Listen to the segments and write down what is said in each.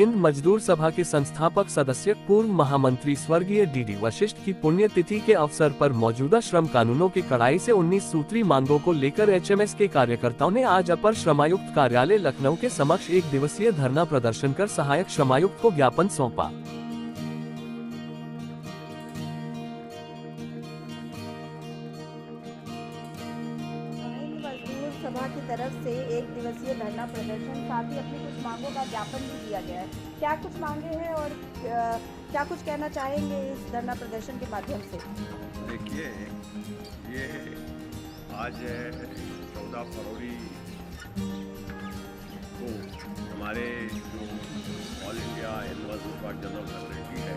हिंद मजदूर सभा के संस्थापक सदस्य पूर्व महामंत्री स्वर्गीय डी वशिष्ठ की पुण्यतिथि के अवसर पर मौजूदा श्रम कानूनों की कड़ाई से 19 सूत्री मांगों को लेकर एचएमएस के कार्यकर्ताओं ने आज अपर श्रमायुक्त कार्यालय लखनऊ के समक्ष 1 दिवसीय धरना प्रदर्शन कर सहायक श्रमायुक्त को ज्ञापन सौंपा। सभा की तरफ से 1 दिवसीय धरना प्रदर्शन, साथ ही अपनी कुछ मांगों का ज्ञापन भी दिया गया है। क्या कुछ मांगे हैं और क्या कुछ कहना चाहेंगे इस धरना प्रदर्शन के माध्यम से? देखिए, ये आज 14 फरवरी को हमारे जो ऑल इंडिया हिंद मजदूर पार्टी जनरल सेक्रेटरी है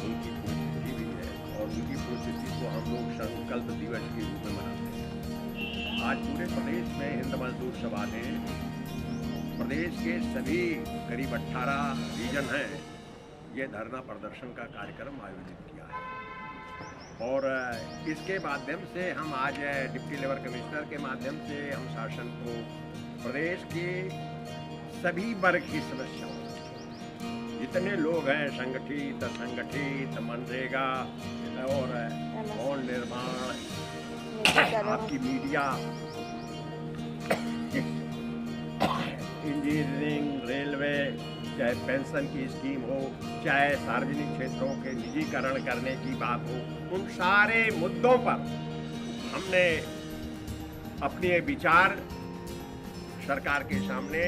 उनकी पुण्यतिथि भी है और उनकी पुण्यतिथि को हम लोग संकल्प दिवस के रूप में मनाते हैं। आज पूरे प्रदेश में हिंद मजदूर सभा ने प्रदेश के सभी करीब 18 रीजन हैं, ये धरना प्रदर्शन का कार्यक्रम आयोजित किया है और इसके माध्यम से हम आज डिप्टी लेबर कमिश्नर के माध्यम से हम शासन को प्रदेश के सभी वर्ग की समस्याओं, जितने लोग हैं संगठित असंगठित, मनरेगा और भवन निर्माण, आपकी मीडिया, इंजीनियरिंग, रेलवे, चाहे पेंशन की स्कीम हो, चाहे सार्वजनिक क्षेत्रों के निजीकरण करने की बात हो, उन सारे मुद्दों पर हमने अपने विचार सरकार के सामने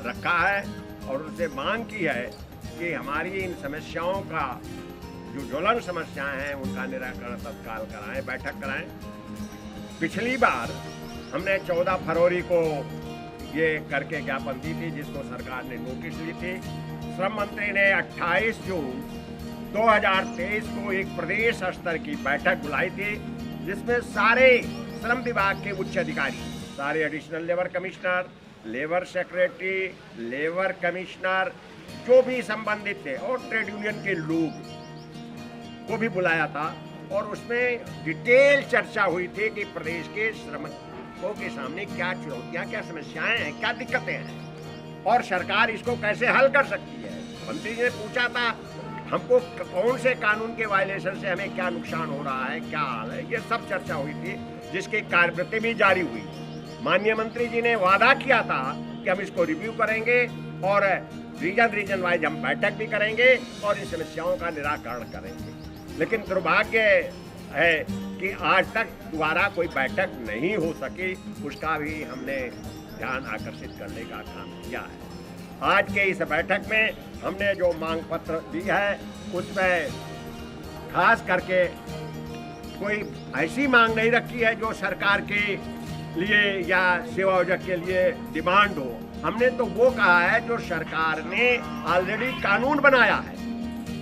रखा है और उनसे मांग की है कि हमारी इन समस्याओं का जो ज्वलन समस्याएं हैं उनका निराकरण तत्काल कराएं, बैठक कराएं। पिछली बार हमने 14 फरवरी को ये करके ज्ञापन दी थी, जिसको सरकार ने नोटिस ली थी। श्रम मंत्री ने 28 जून 2023 को एक प्रदेश स्तर की बैठक बुलाई थी, जिसमें सारे श्रम विभाग के उच्च अधिकारी, सारे additional labour commissioner, labour secretary, labour commissioner जो भी संबंधित थे और ट्रेड यूनियन के लोग को भी बुलाया था और उसमें डिटेल चर्चा हुई थी कि प्रदेश के श्रमिकों के सामने क्या चुनौतियां, क्या समस्याएं हैं, क्या दिक्कतें हैं और सरकार इसको कैसे हल कर सकती है। मंत्री जी ने पूछा था हमको कौन से कानून के वायलेशन से हमें क्या नुकसान हो रहा है, क्या हाल है, ये सब चर्चा हुई थी, जिसकी कार्यवृत्ति भी जारी हुई। माननीय मंत्री जी ने वादा किया था कि हम इसको रिव्यू करेंगे और रीजन वाइज हम बैठक भी करेंगे और इन समस्याओं का निराकरण करेंगे। लेकिन दुर्भाग्य है कि आज तक दोबारा कोई बैठक नहीं हो सकी, उसका भी हमने ध्यान आकर्षित करने का काम किया है। आज के इस बैठक में हमने जो मांग पत्र दी है उसमें खास करके कोई ऐसी मांग नहीं रखी है जो सरकार के लिए या सेवा योजक के लिए डिमांड हो। हमने तो वो कहा है जो सरकार ने ऑलरेडी कानून बनाया है,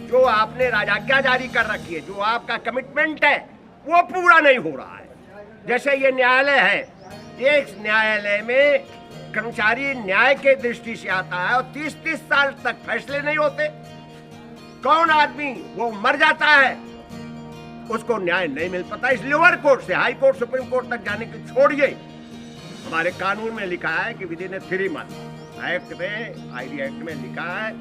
जो आपने राजाज्ञा जारी कर रखी है, जो आपका कमिटमेंट है वो पूरा नहीं हो रहा है। जैसे ये न्यायालय है, एक न्यायालय में कर्मचारी न्याय के दृष्टि से आता है और 30-30 साल तक फैसले नहीं होते। कौन आदमी वो मर जाता है, उसको न्याय नहीं मिल पाता। इस लोअर कोर्ट से हाई कोर्ट, सुप्रीम कोर्ट तक जाने की छोड़िए, हमारे कानून में लिखा है कि विदिन 3 मंथ एक्ट में, आईडी एक्ट में लिखा है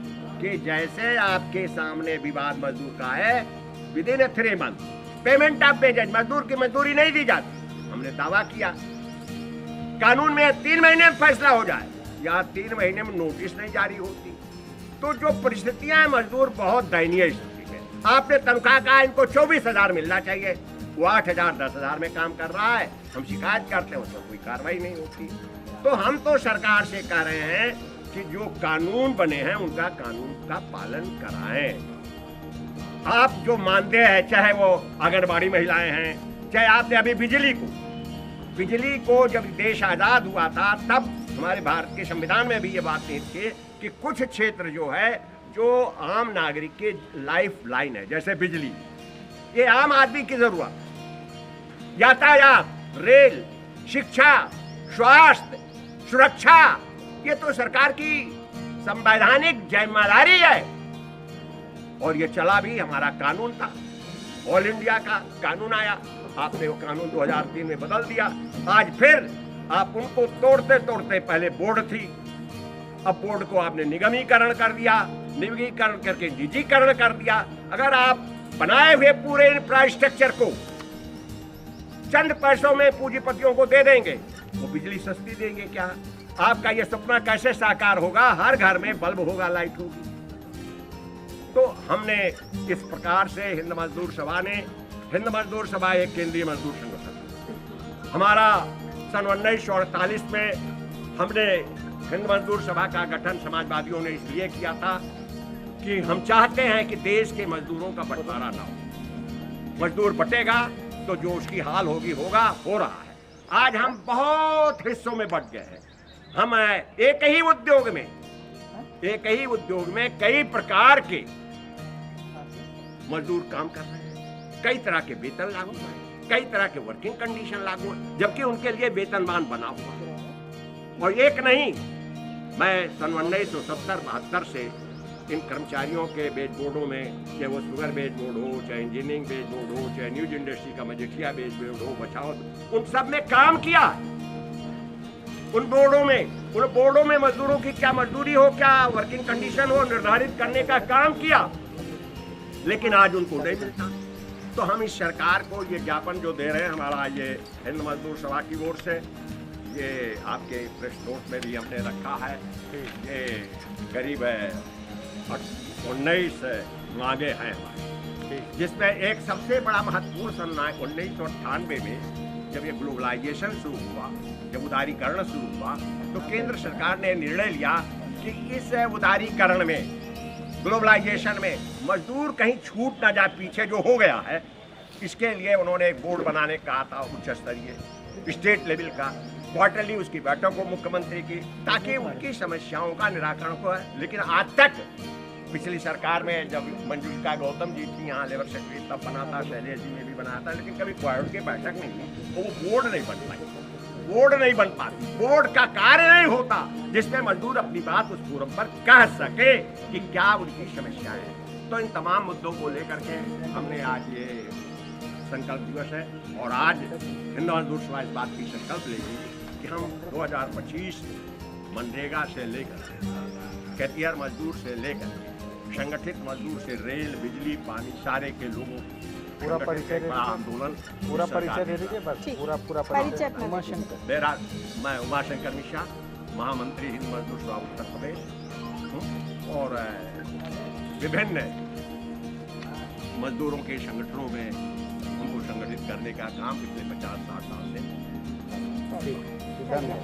कि जैसे आपके सामने विवाद मजदूर का है, within 3 month payment of wages, मजदूर की मजदूरी नहीं दी जाती। हमने दावा किया कानून में 3 महीने में फैसला हो जाए, या 3 महीने में नोटिस नहीं जारी होती। तो जो परिस्थितियां हैं, मजदूर बहुत दयनीय स्थिति में। आपने तनख्वाह कहा इनको 24,000 मिलना चाहिए, वो 8,000 10,000 में काम कर रहा है। हम शिकायत करते हैं, उसमें कोई कार्रवाई नहीं होती। तो हम तो सरकार से कह रहे हैं कि जो कानून बने हैं उनका कानून का पालन कराएं। आप जो मानते हैं, चाहे वो आंगनबाड़ी महिलाएं हैं, चाहे आपने अभी बिजली को जब देश आजाद हुआ था तब हमारे भारत के संविधान में भी ये बात नहीं थी कि कुछ क्षेत्र जो है जो आम नागरिक के लाइफ लाइन है, जैसे बिजली, ये आम आदमी की जरूरत, यातायात, रेल, शिक्षा, स्वास्थ्य, सुरक्षा, ये तो सरकार की संवैधानिक जिम्मेदारी है और ये चला भी हमारा कानून था। ऑल इंडिया का कानून आया, आपने वो कानून 2003 में बदल दिया। आज फिर आप उनको तोड़ते तोड़ते, पहले बोर्ड थी, अब बोर्ड को आपने निगमीकरण कर दिया, निगमीकरण करके निजीकरण कर दिया। अगर आप बनाए हुए पूरे इंफ्रास्ट्रक्चर को चंद पैसों में पूंजीपतियों को दे देंगे, वो बिजली सस्ती देंगे क्या? आपका ये सपना कैसे साकार होगा? हर घर में बल्ब होगा, लाइट होगी। तो हमने इस प्रकार से हिंद मजदूर सभा एक केंद्रीय मजदूर संगठन, हमारा सन 1948 में हमने हिंद मजदूर सभा का गठन समाजवादियों ने इसलिए किया था कि हम चाहते हैं कि देश के मजदूरों का बंटवारा ना हो। मजदूर बटेगा तो जो उसकी हाल होगी होगा, हो रहा है। आज हम बहुत हिस्सों में बट गए हैं। हम एक ही उद्योग में कई प्रकार के मजदूर काम कर रहे हैं, कई तरह के वेतन लागू है, कई तरह के वर्किंग कंडीशन लागू है, जबकि उनके लिए वेतनमान बना हुआ है। और एक नहीं, मैं सन 1970-72 से इन कर्मचारियों के बेज बोर्डों में, चाहे वो शुगर बेज बोर्ड हो, चाहे इंजीनियरिंग बेज बोर्ड हो, चाहे न्यूज इंडस्ट्री का मजिठिया बेज बोर्ड हो, बचाओ, उन सब में काम किया। उन बोर्डों में मजदूरों की क्या मजदूरी हो, क्या वर्किंग कंडीशन हो, निर्धारित करने का काम किया, लेकिन आज उनको नहीं मिलता। तो हम इस सरकार को ये ज्ञापन जो दे रहे हैं, हमारा ये हिंद मजदूर सभा की ओर से, ये आपके प्रेस नोट में भी हमने रखा है। ये करीब 19 मांगे हैं हमारे, जिसमें एक सबसे बड़ा महत्वपूर्ण सन 1998 में जब ये ग्लोबलाइजेशन शुरू हुआ, जब उदारीकरण शुरू हुआ, तो केंद्र सरकार ने निर्णय लिया कि इस उदारीकरण में, ग्लोबलाइजेशन में मजदूर कहीं छूट ना जाए पीछे जो हो गया है। इसके लिए उन्होंने एक बोर्ड बनाने का कहा था, उच्च स्तरीय स्टेट लेवल का, क्वार्टरली उसकी बैठक हो मुख्यमंत्री की, ताकि उनकी समस्याओं का निराकरण हो। लेकिन आज तक पिछली सरकार में जब मंजुषा गौतम जी थी यहाँ लेबर सेक्रेटरी, तब बना था, शैलेश जी ने भी बनाया था, लेकिन कभी क्वार्टर की बैठक नहीं हुई, तो वो बोर्ड नहीं बन पाती, बोर्ड का कार्य नहीं होता जिसमें मजदूर अपनी बात उस फोरम पर कह सके कि क्या उनकी समस्याएं हैं। तो इन तमाम मुद्दों को लेकर के हमने आज ये संकल्प दिवस है, और आज हिंद मजदूर सभा इस बात की संकल्प लेगी कि हम 2025 मनरेगा से लेकर, कैटियर मजदूर से लेकर, संगठित मजदूर से रेल, बिजली, पानी, सारे के लोगों पूरा परिचय आंदोलन, पूरा परिचय दे दीजिए बस। पूरा परिचय। मैं उमाशंकर मिश्रा, महामंत्री हिंद मजदूर सभा उत्तर प्रदेश, और विभिन्न मजदूरों के संगठनों में उनको संगठित करने का काम पिछले 50-60 साल से। धन्यवाद।